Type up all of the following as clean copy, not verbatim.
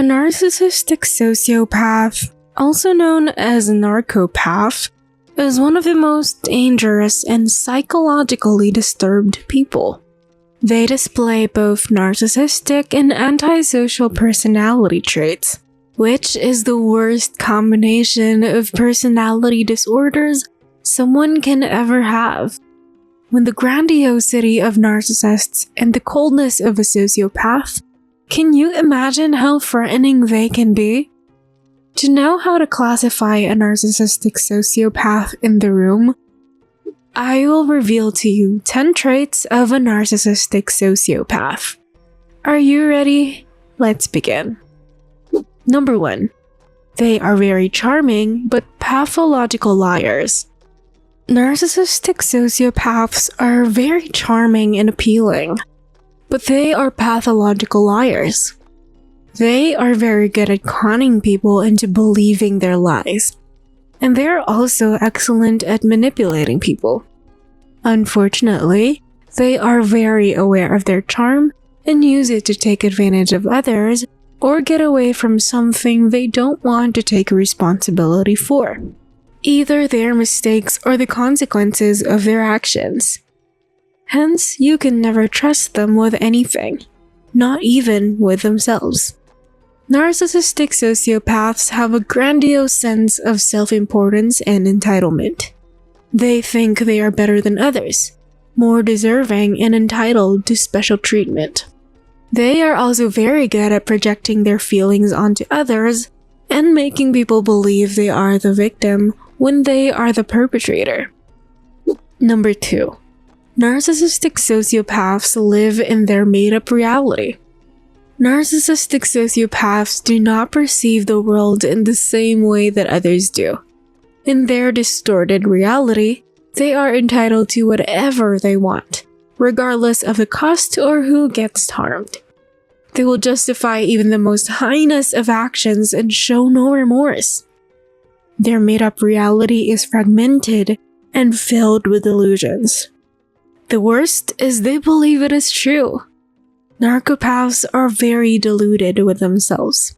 narcissistic sociopath, also known as Narcopath, is one of the most dangerous and psychologically disturbed people. They display both narcissistic and antisocial personality traits, which is the worst combination of personality disorders someone can ever have. When the grandiosity of narcissists and the coldness of a sociopath, can you imagine how threatening they can be? To know how to classify a narcissistic sociopath in the room, I will reveal to you 10 traits of a narcissistic sociopath. Are you ready? Let's begin. Number 1. They are very charming but pathological liars. Narcissistic sociopaths are very charming and appealing, but they are pathological liars. They are very good at conning people into believing their lies, and they are also excellent at manipulating people. Unfortunately, they are very aware of their charm and use it to take advantage of others or get away from something they don't want to take responsibility for, either their mistakes or the consequences of their actions. Hence, you can never trust them with anything, not even with themselves. Narcissistic sociopaths have a grandiose sense of self-importance and entitlement. They think they are better than others, more deserving and entitled to special treatment. They are also very good at projecting their feelings onto others and making people believe they are the victim when they are the perpetrator. Number 2. Narcissistic sociopaths live in their made-up reality. Narcissistic sociopaths do not perceive the world in the same way that others do. In their distorted reality, they are entitled to whatever they want, regardless of the cost or who gets harmed. They will justify even the most heinous of actions and show no remorse. Their made-up reality is fragmented and filled with illusions. The worst is they believe it is true. Narcopaths are very deluded with themselves.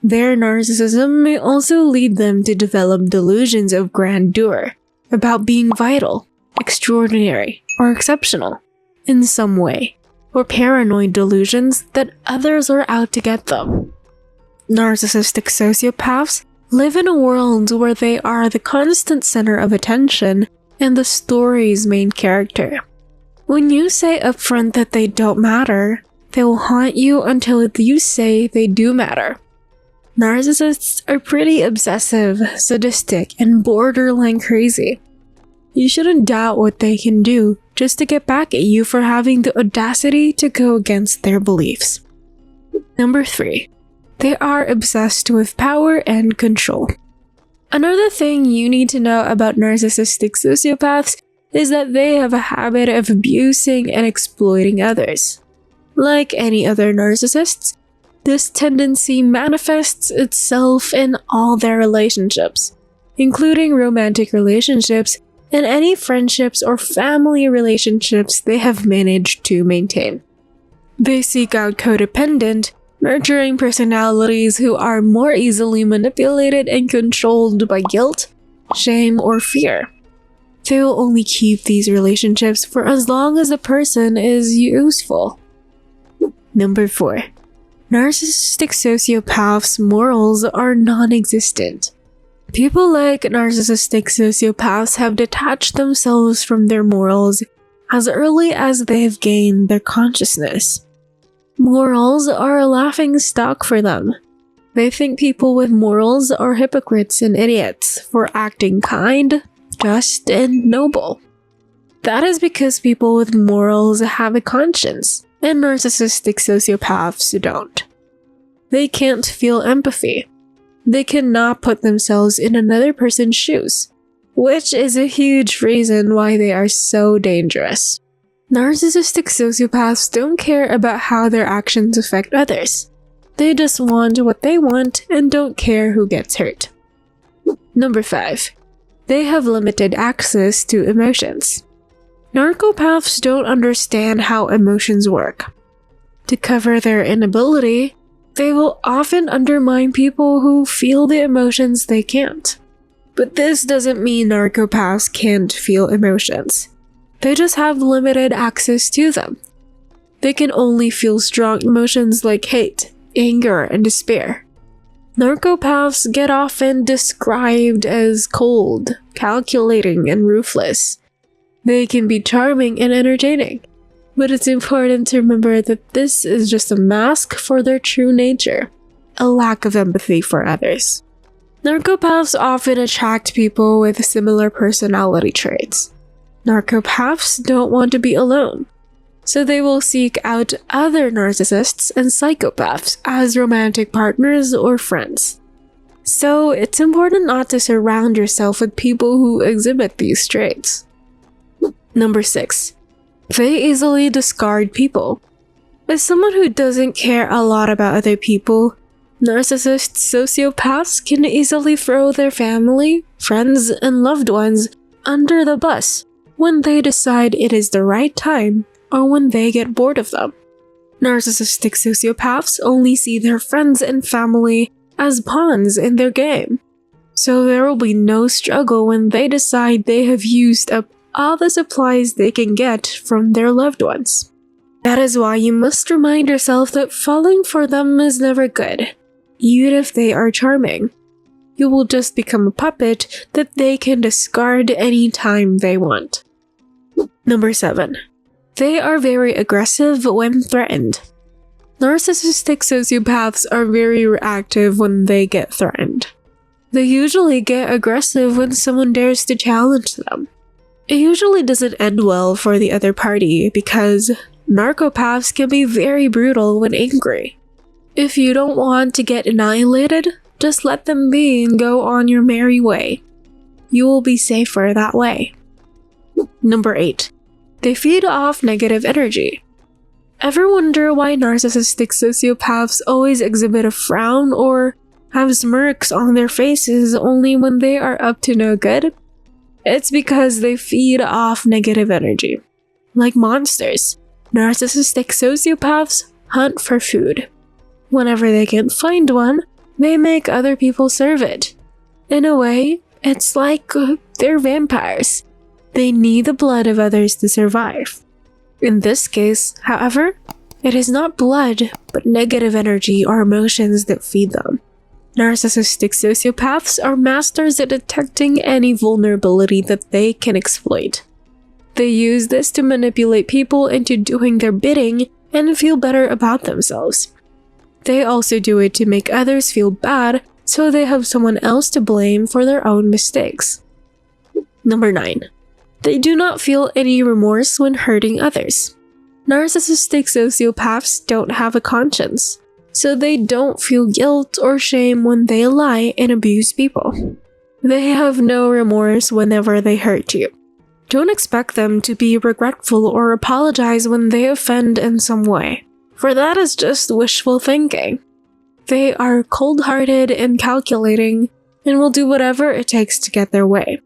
Their narcissism may also lead them to develop delusions of grandeur about being vital, extraordinary, or exceptional in some way, or paranoid delusions that others are out to get them. Narcissistic sociopaths live in a world where they are the constant center of attention and the story's main character. When you say upfront that they don't matter, they will haunt you until you say they do matter. Narcissists are pretty obsessive, sadistic, and borderline crazy. You shouldn't doubt what they can do just to get back at you for having the audacity to go against their beliefs. Number 3. They are obsessed with power and control. Another thing you need to know about narcissistic sociopaths is that they have a habit of abusing and exploiting others. Like any other narcissists, this tendency manifests itself in all their relationships, including romantic relationships and any friendships or family relationships they have managed to maintain. They seek out codependent, nurturing personalities who are more easily manipulated and controlled by guilt, shame, or fear. They will only keep these relationships for as long as the person is useful. Number 4. Narcissistic sociopaths' morals are non-existent. People like narcissistic sociopaths have detached themselves from their morals as early as they've gained their consciousness. Morals are a laughingstock for them. They think people with morals are hypocrites and idiots for acting kind, just, and noble. That is because people with morals have a conscience, and narcissistic sociopaths don't. They can't feel empathy. They cannot put themselves in another person's shoes, which is a huge reason why they are so dangerous. Narcissistic sociopaths don't care about how their actions affect others. They just want what they want and don't care who gets hurt. Number 5. They have limited access to emotions. Narcopaths don't understand how emotions work. To cover their inability, They will often undermine people who feel the emotions they can't. But this doesn't mean narcopaths can't feel emotions. They just have limited access to them. They can only feel strong emotions like hate, anger, and despair. Narcopaths get often described as cold, calculating, and ruthless. They can be charming and entertaining, but it's important to remember that this is just a mask for their true nature, a lack of empathy for others. Narcopaths often attract people with similar personality traits. Narcopaths don't want to be alone, so they will seek out other narcissists and psychopaths as romantic partners or friends. So it's important not to surround yourself with people who exhibit these traits. Number 6. They easily discard people. As someone who doesn't care a lot about other people, narcissist sociopaths can easily throw their family, friends, and loved ones under the bus when they decide it is the right time or when they get bored of them. Narcissistic sociopaths only see their friends and family as pawns in their game, so there will be no struggle when they decide they have used up all the supplies they can get from their loved ones. That is why you must remind yourself that falling for them is never good, even if they are charming. You will just become a puppet that they can discard anytime they want. Number 7. They are very aggressive when threatened. Narcissistic sociopaths are very reactive when they get threatened. They usually get aggressive when someone dares to challenge them. It usually doesn't end well for the other party because narcopaths can be very brutal when angry. If you don't want to get annihilated, just let them be and go on your merry way. You will be safer that way. Number 8. They feed off negative energy. Ever wonder why narcissistic sociopaths always exhibit a frown or have smirks on their faces only when they are up to no good? It's because they feed off negative energy. Like monsters, narcissistic sociopaths hunt for food. Whenever they can't find one, they make other people serve it. In a way, it's like they're vampires. They need the blood of others to survive. In this case, however, it is not blood, but negative energy or emotions that feed them. Narcissistic sociopaths are masters at detecting any vulnerability that they can exploit. They use this to manipulate people into doing their bidding and feel better about themselves. They also do it to make others feel bad, so they have someone else to blame for their own mistakes. Number 9. They do not feel any remorse when hurting others. Narcissistic sociopaths don't have a conscience, so they don't feel guilt or shame when they lie and abuse people. They have no remorse whenever they hurt you. Don't expect them to be regretful or apologize when they offend in some way, for that is just wishful thinking. They are cold-hearted and calculating and will do whatever it takes to get their way.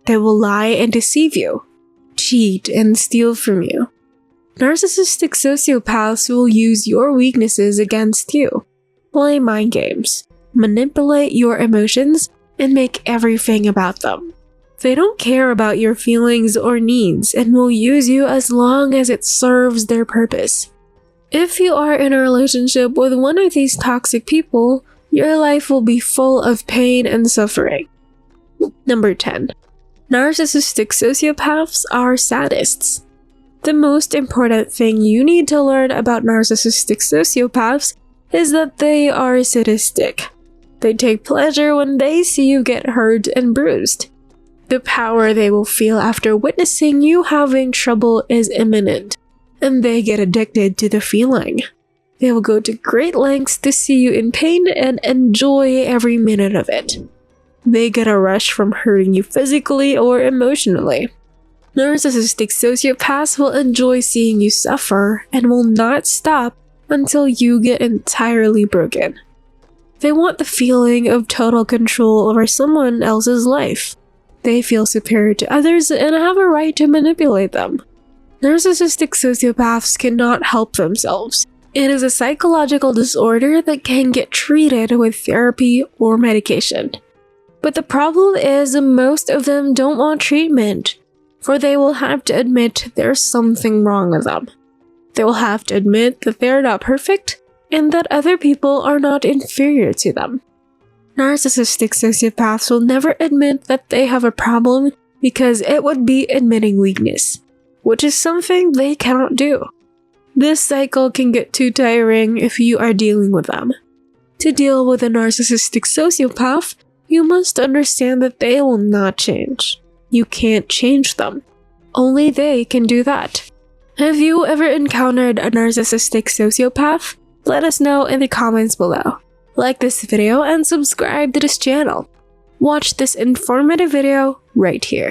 They will lie and deceive you, cheat and steal from you. Narcissistic sociopaths will use your weaknesses against you, play mind games, manipulate your emotions, and make everything about them. They don't care about your feelings or needs and will use you as long as it serves their purpose. If you are in a relationship with one of these toxic people, your life will be full of pain and suffering. Number 10. Narcissistic sociopaths are sadists. The most important thing you need to learn about narcissistic sociopaths is that they are sadistic. They take pleasure when they see you get hurt and bruised. The power they will feel after witnessing you having trouble is imminent, and they get addicted to the feeling. They will go to great lengths to see you in pain and enjoy every minute of it. They get a rush from hurting you physically or emotionally. Narcissistic sociopaths will enjoy seeing you suffer and will not stop until you get entirely broken. They want the feeling of total control over someone else's life. They feel superior to others and have a right to manipulate them. Narcissistic sociopaths cannot help themselves. It is a psychological disorder that can get treated with therapy or medication. But the problem is most of them don't want treatment, for they will have to admit there's something wrong with them. They will have to admit that they're not perfect and that other people are not inferior to them. Narcissistic sociopaths will never admit that they have a problem because it would be admitting weakness, which is something they cannot do. This cycle can get too tiring if you are dealing with them. To deal with a narcissistic sociopath, you must understand that they will not change. You can't change them. Only they can do that. Have you ever encountered a narcissistic sociopath? Let us know in the comments below. Like this video and subscribe to this channel. Watch this informative video right here.